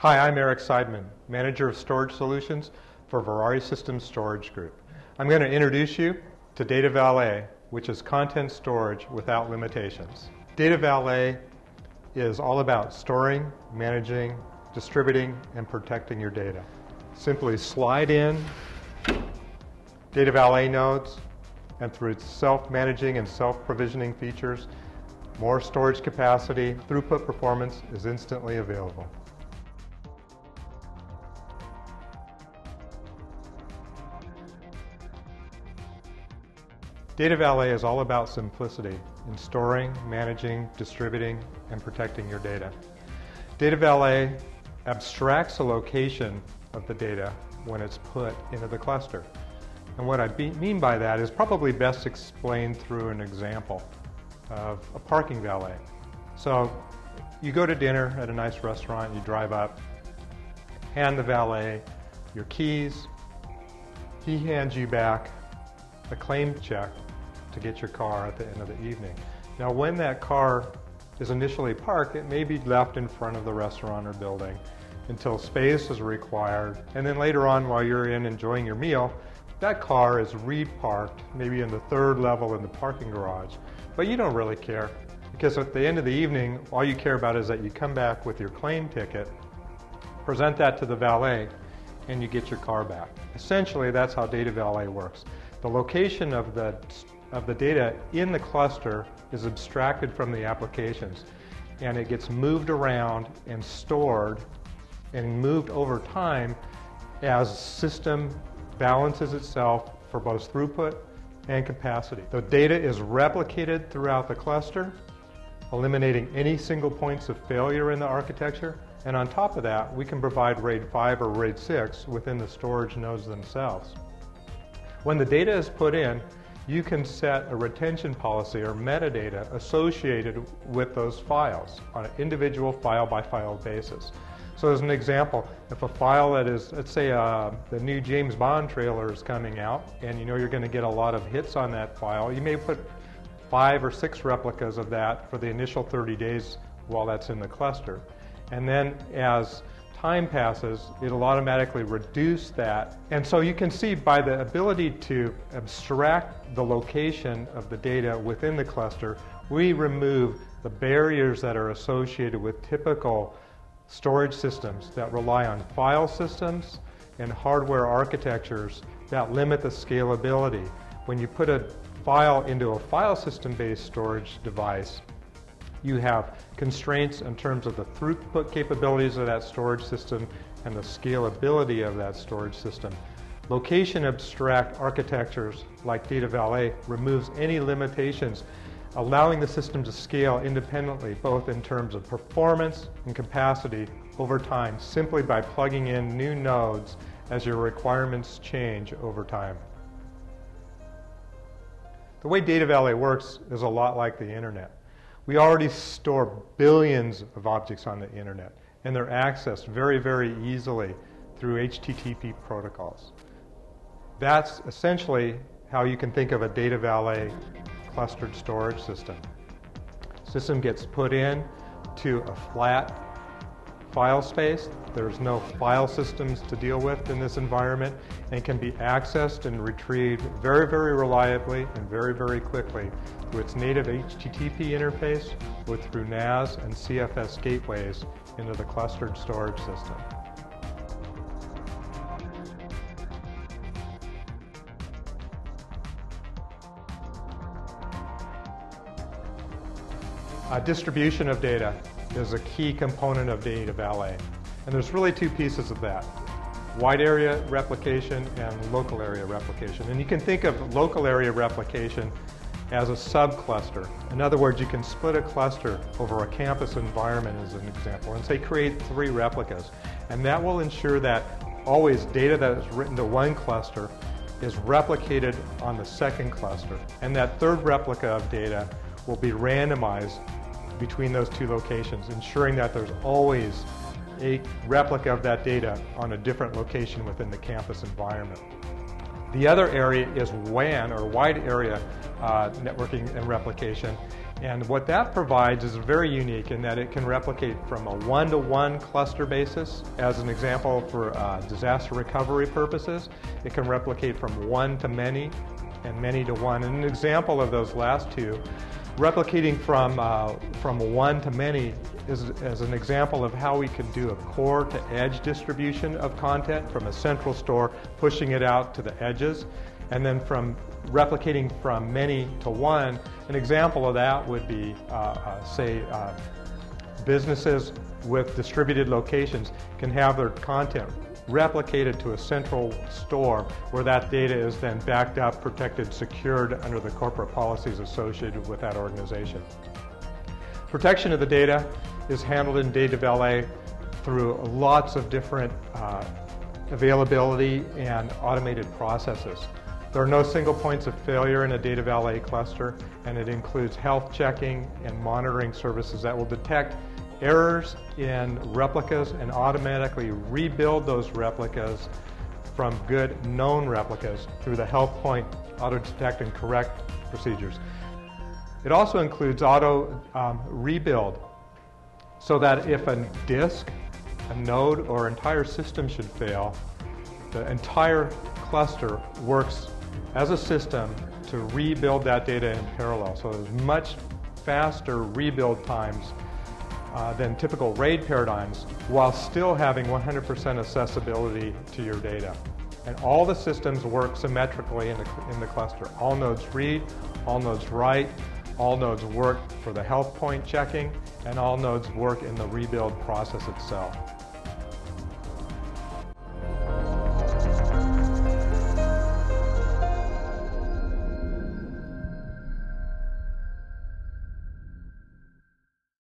Hi, I'm Eric Seidman, Manager of Storage Solutions for Ferrari Systems Storage Group. I'm going to introduce you to dataValet, which is content storage without limitations. dataValet is all about storing, managing, distributing, and protecting your data. Simply slide in dataValet nodes, and through its self-managing and self-provisioning features, more storage capacity, throughput performance is instantly available. dataValet is all about simplicity in storing, managing, distributing, and protecting your data. dataValet abstracts the location of the data when it's put into the cluster. And what I mean by that is probably best explained through an example of a parking valet. So you go to dinner at a nice restaurant, you drive up, hand the valet your keys, he hands you back a claim check to get your car at the end of the evening. Now when that car is initially parked, it may be left in front of the restaurant or building until space is required, and then later on while you're in enjoying your meal, that car is reparked maybe in the third level in the parking garage. But you don't really care, because at the end of the evening all you care about is that you come back with your claim ticket, present that to the valet, and you get your car back. Essentially that's how dataValet works. The location of the data in the cluster is abstracted from the applications, and it gets moved around and stored and moved over time as system balances itself for both throughput and capacity. The data is replicated throughout the cluster, eliminating any single points of failure in the architecture, and on top of that we can provide RAID 5 or RAID 6 within the storage nodes themselves. When the data is put in, you can set a retention policy or metadata associated with those files on an individual file-by-file basis. So as an example, if a file that is, let's say the new James Bond trailer is coming out and you know you're going to get a lot of hits on that file, you may put 5 or 6 replicas of that for the initial 30 days while that's in the cluster. And then as time passes, it'll automatically reduce that. And so you can see by the ability to abstract the location of the data within the cluster, we remove the barriers that are associated with typical storage systems that rely on file systems and hardware architectures that limit the scalability. When you put a file into a file system-based storage device, you have constraints in terms of the throughput capabilities of that storage system and the scalability of that storage system. Location abstract architectures like dataValet removes any limitations, allowing the system to scale independently both in terms of performance and capacity over time simply by plugging in new nodes as your requirements change over time. The way dataValet works is a lot like the internet. We already store billions of objects on the internet, and they're accessed very, very easily through HTTP protocols. That's essentially how you can think of a dataValet clustered storage system. System gets put in to a flat file space. There's no file systems to deal with in this environment and can be accessed and retrieved very, very reliably and very, very quickly through its native HTTP interface with through NAS and CFS gateways into the clustered storage system. Distribution of data is a key component of dataValet, and there's really two pieces of that: wide area replication and local area replication. And you can think of local area replication as a subcluster. In other words, you can split a cluster over a campus environment as an example and say create 3 replicas, and that will ensure that always data that is written to one cluster is replicated on the second cluster, and that third replica of data will be randomized between those 2 locations, ensuring that there's always a replica of that data on a different location within the campus environment. The other area is WAN, or wide area networking and replication, And what that provides is very unique in that it can replicate from a one-to-one cluster basis. As an example, for disaster recovery purposes, it can replicate from one to many and many to one. And an example of those last two, replicating from one to many is an example of how we can do a core to edge distribution of content from a central store, pushing it out to the edges. And then from replicating from many to one, an example of that would be, say, businesses with distributed locations can have their content replicated to a central store where that data is then backed up, protected, secured under the corporate policies associated with that organization. Protection of the data is handled in dataValet through lots of different availability and automated processes. There are no single points of failure in a dataValet cluster, and it includes health checking and monitoring services that will detect errors in replicas and automatically rebuild those replicas from good known replicas through the health point auto detect and correct procedures. It also includes auto rebuild, so that if a disk, a node, or entire system should fail, the entire cluster works as a system to rebuild that data in parallel. So there's much faster rebuild times than typical RAID paradigms, while still having 100% accessibility to your data. And all the systems work symmetrically in the cluster. All nodes read, all nodes write, all nodes work for the health point checking, and all nodes work in the rebuild process itself.